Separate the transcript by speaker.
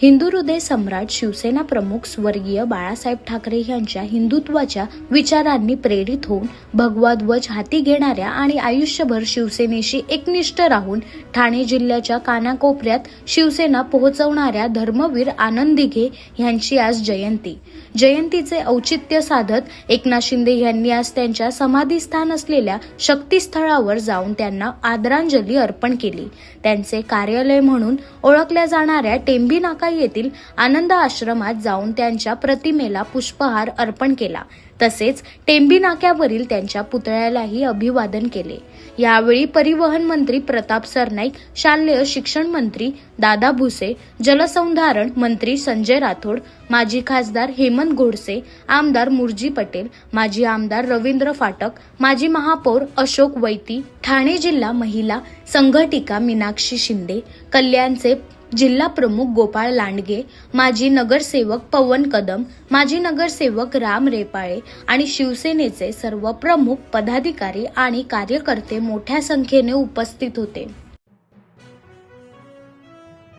Speaker 1: हिंदू हृदय सम्राट शिवसेना प्रमुख स्वर्गीय बाळासाहेब ठाकरे यांच्या हिंदुत्वाच्या विचारांनी प्रेरित होऊन भगवा ध्वज हाती घेणाऱ्या आणि आयुष्यभर शिवसेनेशी एकनिष्ठ राहून ठाणे जिल्ह्याच्या कानाकोपऱ्यात शिवसेना पोहोचवणाऱ्या धर्मवीर आनंद दिघे यांची आज जयंतीचे औचित्य साधत एकनाथ शिंदे यांनी आज त्यांच्या समाधीस्थान असलेल्या शक्तीस्थळावर जाऊन त्यांना आदरांजली अर्पण केली। त्यांचे कार्यालय म्हणून ओळखल्या जाणाऱ्या टेंभी नाका येथील आनंद आश्रमात जाऊन त्यांच्या प्रतिमेला पुष्पहार अर्पण केला। तसेच टेंभी नाक्यावरील त्यांच्या पुतळ्यालाही अभिवादन केले। यावेळी परिवहन मंत्री प्रताप सरनाईक, शालेय शिक्षण मंत्री दादा भुसे, जलसंधारण मंत्री संजय राठोड, माजी खासदार हेमंत गोडसे, आमदार मुरजी पटेल, माजी आमदार रवींद्र फाटक, माजी महापौर अशोक वैती, ठाणे जिल्हा महिला संघटिका मीनाक्षी शिंदे, कल्याणचे जिल्हा प्रमुख गोपाळ लांडगे, माजी नगरसेवक पवन कदम, माजी नगरसेवक राम रेपाळे आणि शिवसेनेचे सर्व प्रमुख पदाधिकारी आणि कार्यकर्ते मोठ्या संख्येने उपस्थित होते।